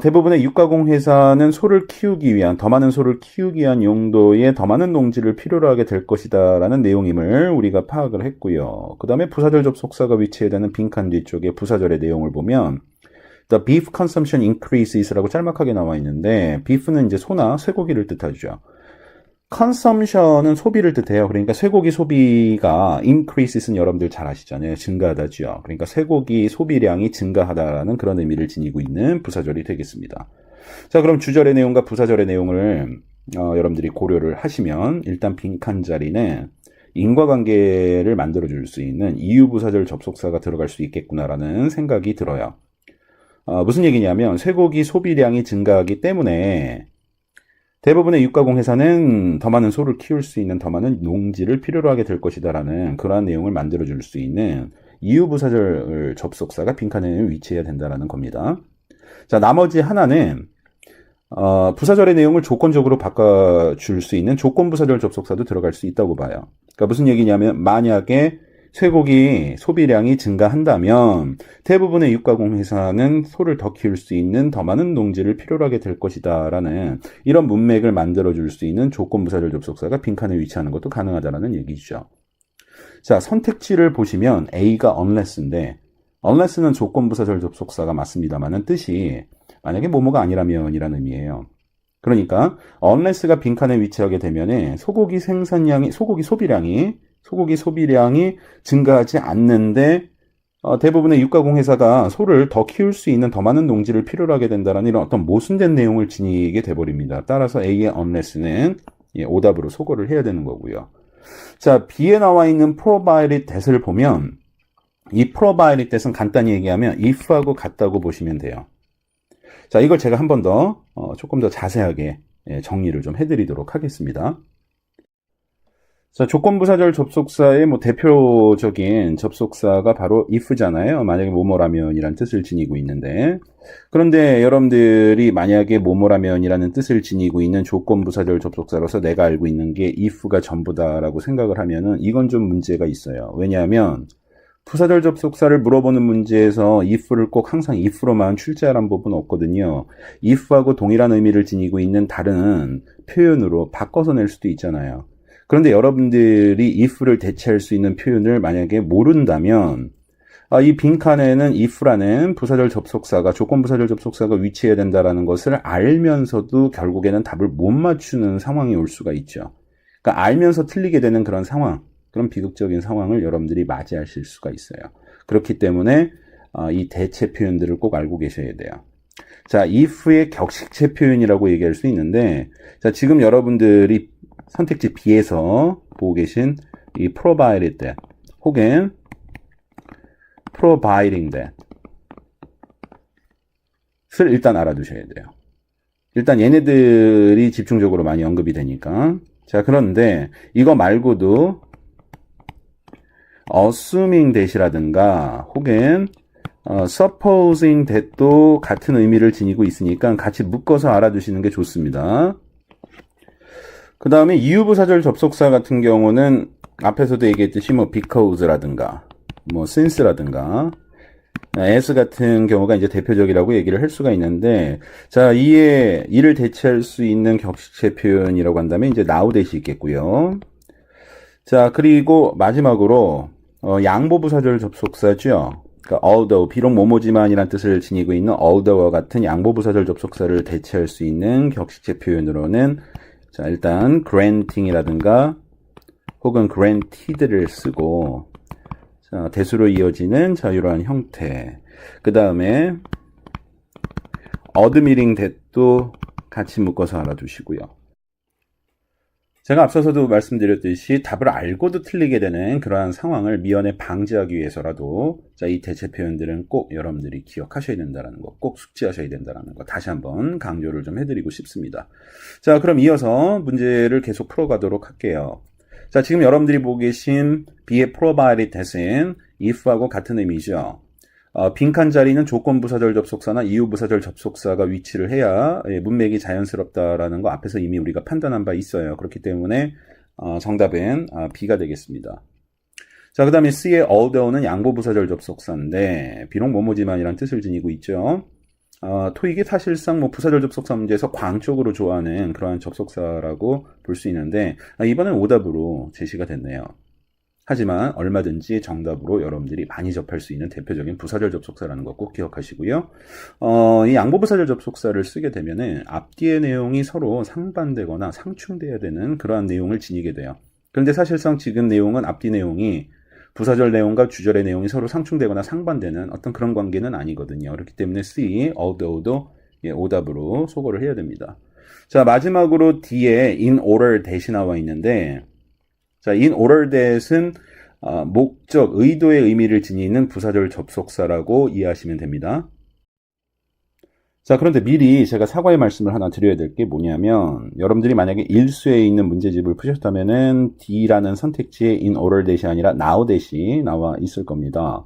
대부분의 육가공 회사는 소를 키우기 위한, 더 많은 소를 키우기 위한 용도의 더 많은 농지를 필요로 하게 될 것이다 라는 내용임을 우리가 파악을 했고요. 그 다음에 부사절 접속사가 위치해되는 빈칸 뒤쪽에 부사절의 내용을 보면 The beef consumption increases라고 짤막하게 나와 있는데 beef는 이제 소나 쇠고기를 뜻하죠. consumption은 소비를 뜻해요. 그러니까 쇠고기 소비가 increases는 여러분들 잘 아시잖아요. 증가하다죠. 그러니까 쇠고기 소비량이 증가하다라는 그런 의미를 지니고 있는 부사절이 되겠습니다. 자, 그럼 주절의 내용과 부사절의 내용을 여러분들이 고려를 하시면 일단 빈칸 자리는 인과관계를 만들어줄 수 있는 이유부사절 접속사가 들어갈 수 있겠구나라는 생각이 들어요. 무슨 얘기냐면 쇠고기 소비량이 증가하기 때문에 대부분의 육가공 회사는 더 많은 소를 키울 수 있는 더 많은 농지를 필요로 하게 될 것이다 라는 그러한 내용을 만들어줄 수 있는 이유부사절 접속사가 빈칸에 위치해야 된다는 겁니다. 자, 나머지 하나는 부사절의 내용을 조건적으로 바꿔줄 수 있는 조건부사절 접속사도 들어갈 수 있다고 봐요. 그러니까 무슨 얘기냐면 만약에 쇠고기 소비량이 증가한다면 대부분의 육가공 회사는 소를 더 키울 수 있는 더 많은 농지를 필요로 하게 될 것이다 라는 이런 문맥을 만들어줄 수 있는 조건부사절 접속사가 빈칸에 위치하는 것도 가능하다라는 얘기죠. 자, 선택지를 보시면 A가 unless인데 unless는 조건부사절 접속사가 맞습니다만은 뜻이 만약에 뭐뭐가 아니라면 이라는 의미예요. 그러니까 unless가 빈칸에 위치하게 되면 소고기 소비량이 증가하지 않는데 대부분의 육가공 회사가 소를 더 키울 수 있는 더 많은 농지를 필요로 하게 된다는 이런 어떤 모순된 내용을 지니게 돼버립니다. 따라서 A의 unless는 오답으로 소거를 해야 되는 거고요. 자, B에 나와 있는 provided that을 보면 이 provided that은 간단히 얘기하면 if하고 같다고 보시면 돼요. 자, 이걸 제가 한 번 더 조금 더 자세하게 정리를 좀 해드리도록 하겠습니다. 자, 조건부사절 접속사의 뭐 대표적인 접속사가 바로 if잖아요. 만약에 뭐뭐라면이란 뜻을 지니고 있는데, 그런데 여러분들이 만약에 뭐뭐라면이라는 뜻을 지니고 있는 조건부사절 접속사로서 내가 알고 있는 게 if가 전부다라고 생각을 하면은 이건 좀 문제가 있어요. 왜냐하면 부사절 접속사를 물어보는 문제에서 if를 꼭 항상 if로만 출제하라는 법은 없거든요. if하고 동일한 의미를 지니고 있는 다른 표현으로 바꿔서 낼 수도 있잖아요. 그런데 여러분들이 if를 대체할 수 있는 표현을 만약에 모른다면 이 빈칸에는 if라는 부사절 접속사가 조건부사절 접속사가 위치해야 된다는 것을 알면서도 결국에는 답을 못 맞추는 상황이 올 수가 있죠. 그러니까 알면서 틀리게 되는 그런 상황, 그런 비극적인 상황을 여러분들이 맞이하실 수가 있어요. 그렇기 때문에 이 대체 표현들을 꼭 알고 계셔야 돼요. 자, if의 격식체 표현이라고 얘기할 수 있는데, 자, 지금 여러분들이 선택지 B에서 보고 계신 이 provided that 혹은 providing that 을 일단 알아두셔야 돼요. 일단 얘네들이 집중적으로 많이 언급이 되니까. 자, 그런데 이거 말고도 assuming that이라든가 혹은 supposing that도 같은 의미를 지니고 있으니까 같이 묶어서 알아두시는 게 좋습니다. 그 다음에 이유부사절 접속사 같은 경우는 앞에서도 얘기했듯이 뭐 because라든가 뭐 since라든가 as 같은 경우가 이제 대표적이라고 얘기를 할 수가 있는데, 자, 이를 대체할 수 있는 격식체 표현이라고 한다면 이제 now that이 있겠고요. 자, 그리고 마지막으로 양보부사절 접속사죠. 그러니까 although, 비록 뭐뭐지만이란 뜻을 지니고 있는 although와 같은 양보부사절 접속사를 대체할 수 있는 격식체 표현으로는 자, 일단 granting이라든가 혹은 granted를 쓰고, 자, 대수로 이어지는 자유로운 형태. 그 다음에 admitting that도 같이 묶어서 알아두시고요. 제가 앞서서도 말씀드렸듯이 답을 알고도 틀리게 되는 그러한 상황을 미연에 방지하기 위해서라도 자, 이 대체 표현들은 꼭 여러분들이 기억하셔야 된다는 거, 꼭 숙지하셔야 된다는 거 다시 한번 강조를 좀 해드리고 싶습니다. 자, 그럼 이어서 문제를 계속 풀어가도록 할게요. 자, 지금 여러분들이 보고 계신 B의 provided that은 if하고 같은 의미죠. 빈칸 자리는 조건부사절 접속사나 이유부사절 접속사가 위치를 해야 문맥이 자연스럽다라는 거 앞에서 이미 우리가 판단한 바 있어요. 그렇기 때문에 정답은 B가 되겠습니다. 자, 그 다음에 C의 although는 양보부사절 접속사인데 비록 뭐뭐지만이란 뜻을 지니고 있죠. 토익이 사실상 뭐 부사절 접속사 문제에서 광적으로 좋아하는 그러한 접속사라고 볼 수 있는데 이번엔 오답으로 제시가 됐네요. 하지만 얼마든지 정답으로 여러분들이 많이 접할 수 있는 대표적인 부사절 접속사라는 거 꼭 기억하시고요. 이 양보부사절 접속사를 쓰게 되면은 앞뒤의 내용이 서로 상반되거나 상충돼야 되는 그러한 내용을 지니게 돼요. 그런데 사실상 지금 내용은 앞뒤 내용이 부사절 내용과 주절의 내용이 서로 상충되거나 상반되는 어떤 그런 관계는 아니거든요. 그렇기 때문에 C, although도 오답으로 소거를 해야 됩니다. 자, 마지막으로 D에 in order that이 나와 있는데, 자, in order that은 목적, 의도의 의미를 지니는 부사절 접속사라고 이해하시면 됩니다. 자, 그런데 미리 제가 사과의 말씀을 하나 드려야 될 게 뭐냐면, 여러분들이 만약에 일수에 있는 문제집을 푸셨다면은 D라는 선택지에 in order that이 아니라 now that이 나와 있을 겁니다.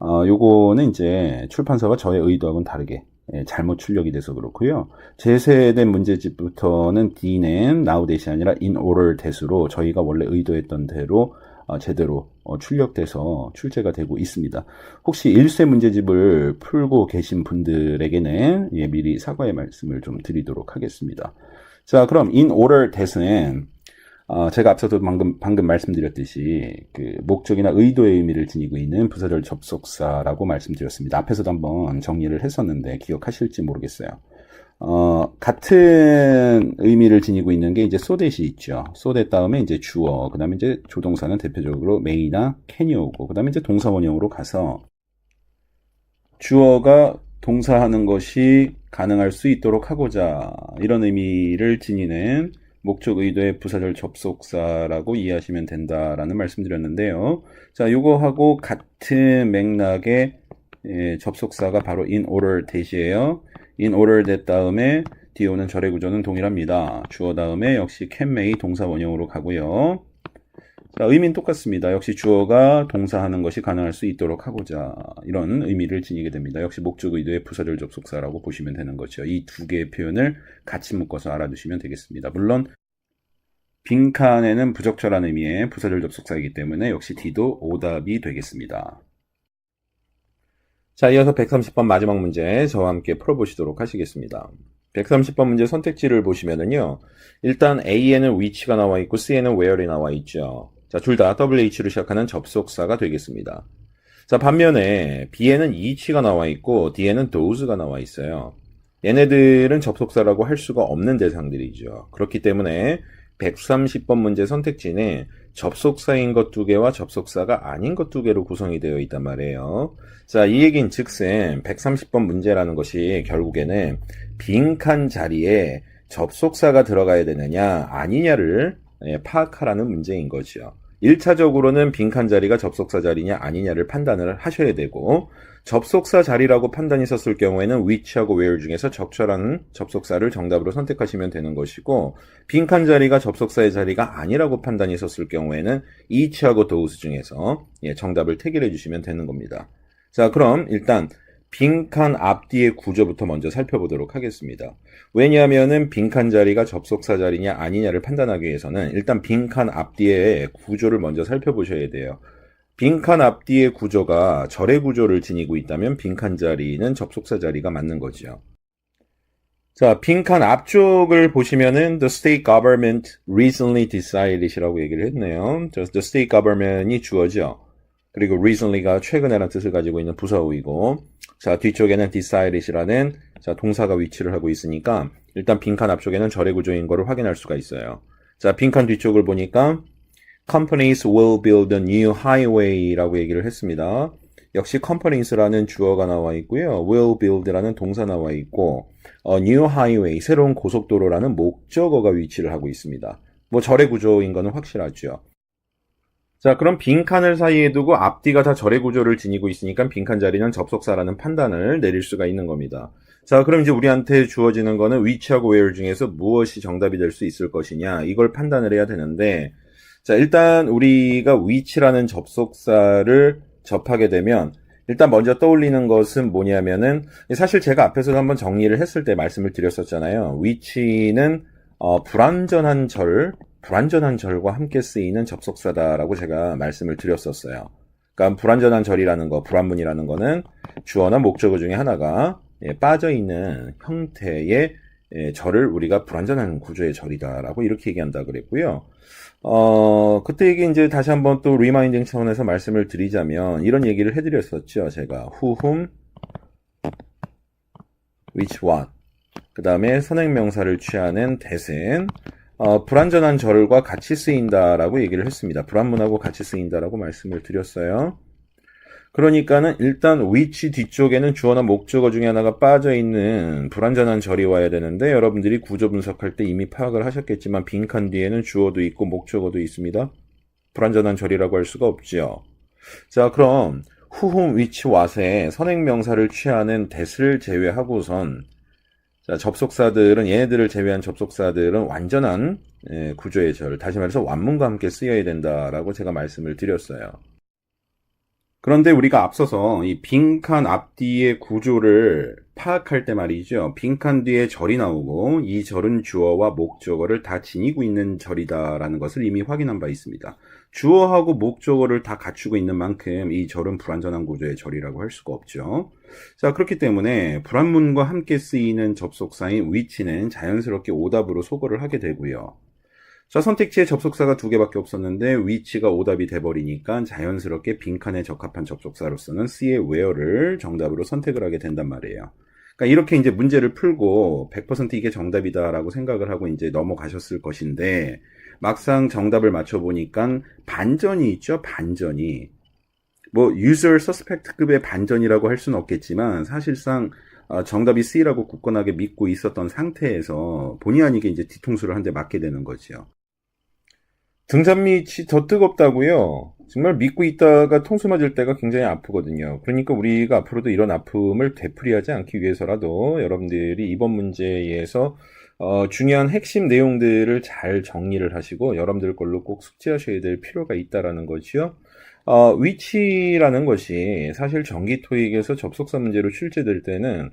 요거는 이제 출판사가 저의 의도하고는 다르게 잘못 출력이 돼서 그렇고요. 재세된 문제집부터는 D는 now that이 아니라 in order that으로 저희가 원래 의도했던 대로 제대로 출력돼서 출제가 되고 있습니다. 혹시 1세 문제집을 풀고 계신 분들에게는 미리 사과의 말씀을 좀 드리도록 하겠습니다. 자, 그럼 in order that은 제가 앞서도 방금 말씀드렸듯이 그 목적이나 의도의 의미를 지니고 있는 부사절 접속사라고 말씀드렸습니다. 앞에서도 한번 정리를 했었는데 기억하실지 모르겠어요. 같은 의미를 지니고 있는 게 이제 so that이 있죠. so that 다음에 이제 주어, 그 다음에 이제 조동사는 대표적으로 may나 can이 오고, 그 다음에 이제 동사 원형으로 가서 주어가 동사하는 것이 가능할 수 있도록 하고자 이런 의미를 지니는 목적 의도의 부사절 접속사라고 이해하시면 된다라는 말씀드렸는데요. 자, 요거하고 같은 맥락의 접속사가 바로 in order that이에요. in order that 다음에 뒤에 오는 절의 구조는 동일합니다. 주어 다음에 역시 can may 동사 원형으로 가고요. 자, 의미는 똑같습니다. 역시 주어가 동사하는 것이 가능할 수 있도록 하고자 이런 의미를 지니게 됩니다. 역시 목적 의도의 부사절 접속사라고 보시면 되는 거죠. 이 두 개의 표현을 같이 묶어서 알아두시면 되겠습니다. 물론 빈칸에는 부적절한 의미의 부사절 접속사이기 때문에 역시 D도 오답이 되겠습니다. 자, 이어서 130번 마지막 문제 저와 함께 풀어보시도록 하시겠습니다. 130번 문제 선택지를 보시면은요, 일단 A에는 which가 나와 있고 C에는 where이 나와 있죠. 자, 둘 다 WH로 시작하는 접속사가 되겠습니다. 자, 반면에 B에는 each가 나와 있고 D에는 those가 나와 있어요. 얘네들은 접속사라고 할 수가 없는 대상들이죠. 그렇기 때문에 130번 문제 선택지는 접속사인 것 두 개와 접속사가 아닌 것 두 개로 구성이 되어 있단 말이에요. 자, 이 얘기인 즉슨 130번 문제라는 것이 결국에는 빈칸 자리에 접속사가 들어가야 되느냐 아니냐를 파악하라는 문제인 거죠. 1차적으로는 빈칸 자리가 접속사 자리냐 아니냐를 판단을 하셔야 되고, 접속사 자리라고 판단이 섰을 경우에는 which하고 where 중에서 적절한 접속사를 정답으로 선택하시면 되는 것이고, 빈칸 자리가 접속사의 자리가 아니라고 판단이 섰을 경우에는 each하고 those 중에서 정답을 택일해 주시면 되는 겁니다. 자, 그럼 일단 빈칸 앞뒤의 구조부터 먼저 살펴보도록 하겠습니다. 왜냐하면은 빈칸 자리가 접속사 자리냐 아니냐를 판단하기 위해서는 일단 빈칸 앞뒤의 구조를 먼저 살펴보셔야 돼요. 빈칸 앞뒤의 구조가 절의 구조를 지니고 있다면 빈칸 자리는 접속사 자리가 맞는 거죠. 자, 빈칸 앞쪽을 보시면은 the state government recently decided이라고 얘기를 했네요. the state government이 주어죠. 그리고 recently가 최근에라는 뜻을 가지고 있는 부사어이고, 자, 뒤쪽에는 decided이라는 동사가 위치를 하고 있으니까 일단 빈칸 앞쪽에는 절의 구조인 거를 확인할 수가 있어요. 자, 빈칸 뒤쪽을 보니까 companies will build a new highway라고 얘기를 했습니다. 역시 companies라는 주어가 나와 있고요. will build라는 동사 나와 있고, new highway, 새로운 고속도로라는 목적어가 위치를 하고 있습니다. 뭐 절의 구조인 거는 확실하죠. 자, 그럼 빈칸을 사이에 두고 앞뒤가 다 절의 구조를 지니고 있으니까 빈칸 자리는 접속사라는 판단을 내릴 수가 있는 겁니다. 자, 그럼 이제 우리한테 주어지는 거는 which하고 where 중에서 무엇이 정답이 될 수 있을 것이냐, 이걸 판단을 해야 되는데, 자, 일단 우리가 which라는 접속사를 접하게 되면 일단 먼저 떠올리는 것은 뭐냐면은, 사실 제가 앞에서도 한번 정리를 했을 때 말씀을 드렸었잖아요. which는 불완전한 절과 함께 쓰이는 접속사다라고 제가 말씀을 드렸었어요. 그러니까 불완전한 절이라는 거, 불완문이라는 거는 주어나 목적어 중에 하나가 빠져있는 형태의 절을 우리가 불완전한 구조의 절이다라고 이렇게 얘기한다 그랬고요. 그때 얘기 이제 다시 한번 또 리마인딩 차원에서 말씀을 드리자면 이런 얘기를 해드렸었죠. 제가 who, whom, which, what. 그 다음에 선행명사를 취하는 that은 불완전한 절과 같이 쓰인다라고 얘기를 했습니다. 불완문하고 같이 쓰인다라고 말씀을 드렸어요. 그러니까는 일단 which 뒤쪽에는 주어나 목적어 중에 하나가 빠져있는 불완전한 절이 와야 되는데, 여러분들이 구조 분석할 때 이미 파악을 하셨겠지만 빈칸 뒤에는 주어도 있고 목적어도 있습니다. 불완전한 절이라고 할 수가 없죠. 자, 그럼 who, whom, which, what의 선행명사를 취하는 that을 제외하고선, 자, 접속사들은, 얘네들을 제외한 접속사들은 완전한 구조의 절, 다시 말해서 완문과 함께 쓰여야 된다라고 제가 말씀을 드렸어요. 그런데 우리가 앞서서 이 빈칸 앞뒤의 구조를 파악할 때 말이죠. 빈칸 뒤에 절이 나오고 이 절은 주어와 목적어를 다 지니고 있는 절이다라는 것을 이미 확인한 바 있습니다. 주어하고 목적어를 다 갖추고 있는 만큼 이 절은 불완전한 구조의 절이라고 할 수가 없죠. 자, 그렇기 때문에 불완문과 함께 쓰이는 접속사인 which는 자연스럽게 오답으로 소거를 하게 되고요. 자, 선택지에 접속사가 두 개밖에 없었는데 which가 오답이 돼버리니까 자연스럽게 빈칸에 적합한 접속사로서는 C의 where를 정답으로 선택을 하게 된단 말이에요. 그러니까 이렇게 이제 문제를 풀고 100% 이게 정답이다라고 생각을 하고 이제 넘어가셨을 것인데, 막상 정답을 맞춰보니까 반전이 있죠, 반전이. 뭐 user suspect급의 반전이라고 할 수는 없겠지만 사실상 정답이 C라고 굳건하게 믿고 있었던 상태에서 본의 아니게 이제 뒤통수를 한 대 맞게 되는 거죠. 등잔 밑이 더 뜨겁다고요? 정말 믿고 있다가 통수 맞을 때가 굉장히 아프거든요. 그러니까 우리가 앞으로도 이런 아픔을 되풀이하지 않기 위해서라도 여러분들이 이번 문제에서 중요한 핵심 내용들을 잘 정리를 하시고 여러분들 걸로 꼭 숙지하셔야 될 필요가 있다라는 거지요. 위치라는 것이 사실 정기 토익에서 접속사 문제로 출제될 때는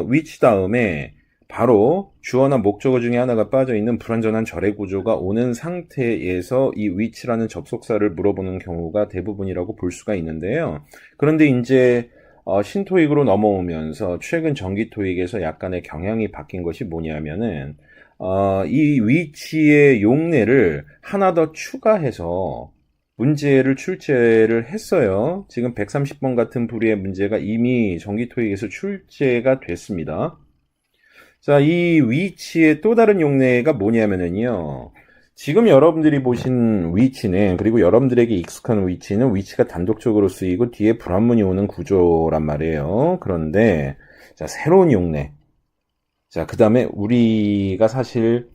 위치 다음에 바로 주어나 목적어 중에 하나가 빠져있는 불완전한 절의 구조가 오는 상태에서 이 위치라는 접속사를 물어보는 경우가 대부분이라고 볼 수가 있는데요. 그런데 이제 신토익으로 넘어오면서 최근 정기토익에서 약간의 경향이 바뀐 것이 뭐냐면은 이 위치의 용례를 하나 더 추가해서 문제를 출제를 했어요. 지금 130번 같은 부류의 문제가 이미 정기토익에서 출제가 됐습니다. 자, 이 위치의 또 다른 용례가 뭐냐면은요. 지금 여러분들이 보신 위치는, 그리고 여러분들에게 익숙한 위치는 위치가 단독적으로 쓰이고 뒤에 불합문이 오는 구조란 말이에요. 그런데, 자, 새로운 용례. 자, 그 다음에 우리가 사실,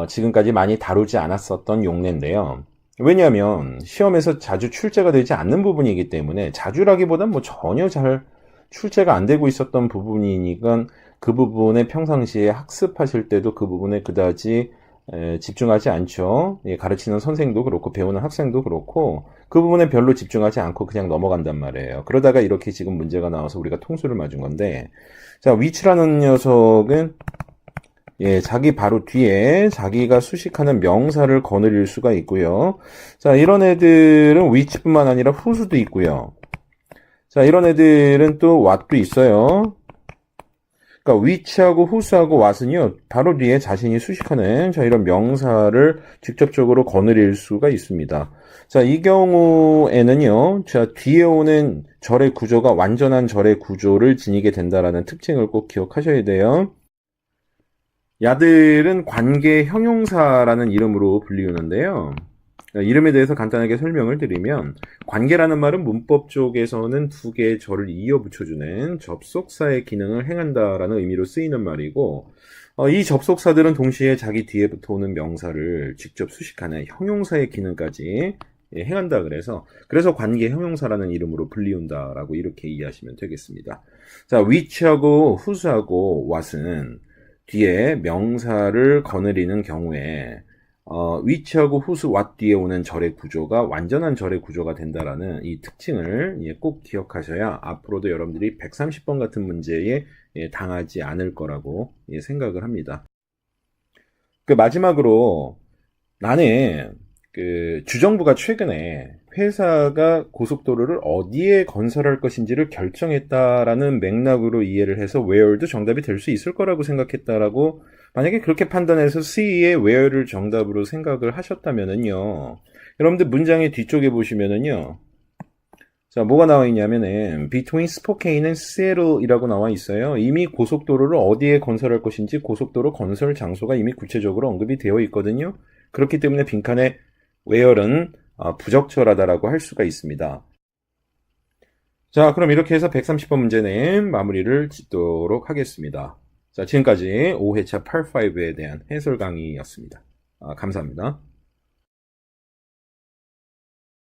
지금까지 많이 다루지 않았었던 용례인데요. 왜냐하면 시험에서 자주 출제가 되지 않는 부분이기 때문에 자주라기보단 뭐 전혀 잘 출제가 안 되고 있었던 부분이니까 그 부분에 평상시에 학습하실 때도 그 부분에 그다지 집중하지 않죠. 가르치는 선생도 그렇고 배우는 학생도 그렇고 그 부분에 별로 집중하지 않고 그냥 넘어간단 말이에요. 그러다가 이렇게 지금 문제가 나와서 우리가 통수를 맞은 건데, 자, 위치라는 녀석은 자기 바로 뒤에 자기가 수식하는 명사를 거느릴 수가 있고요. 자, 이런 애들은 위치뿐만 아니라 후수도 있고요. 자, 이런 애들은 또 what도 있어요. 그러니까 위치하고 후수하고 what은요, 바로 뒤에 자신이 수식하는 이런 명사를 직접적으로 거느릴 수가 있습니다. 자, 이 경우에는요, 자, 뒤에 오는 절의 구조가 완전한 절의 구조를 지니게 된다라는 특징을 꼭 기억하셔야 돼요. 야들은 관계 형용사라는 이름으로 불리우는데요. 이름에 대해서 간단하게 설명을 드리면, 관계라는 말은 문법 쪽에서는 두 개의 절을 이어 붙여주는 접속사의 기능을 행한다라는 의미로 쓰이는 말이고, 이 접속사들은 동시에 자기 뒤에 붙어 오는 명사를 직접 수식하는 형용사의 기능까지 행한다 그래서 관계 형용사라는 이름으로 불리운다라고 이렇게 이해하시면 되겠습니다. 자, which하고 whose하고 what은 뒤에 명사를 거느리는 경우에 which하고 whose, what 뒤에 오는 절의 구조가 완전한 절의 구조가 된다라는 이 특징을 꼭 기억하셔야 앞으로도 여러분들이 130번 같은 문제에 당하지 않을 거라고 생각을 합니다. 그 마지막으로 나는 그 주정부가 최근에 회사가 고속도로를 어디에 건설할 것인지를 결정했다라는 맥락으로 이해를 해서 where도 정답이 될 수 있을 거라고 생각했다라고, 만약에 그렇게 판단해서 C의 where를 정답으로 생각을 하셨다면은요, 여러분들 문장의 뒤쪽에 보시면은요, 자, 뭐가 나와 있냐면은 between Spokane and Seattle이라고 나와 있어요. 이미 고속도로를 어디에 건설할 것인지 고속도로 건설 장소가 이미 구체적으로 언급이 되어 있거든요. 그렇기 때문에 빈칸에 where는 부적절하다라고 할 수가 있습니다. 자, 그럼 이렇게 해서 130번 문제는 마무리를 짓도록 하겠습니다. 자, 지금까지 5회차 85에 대한 해설 강의였습니다. 감사합니다.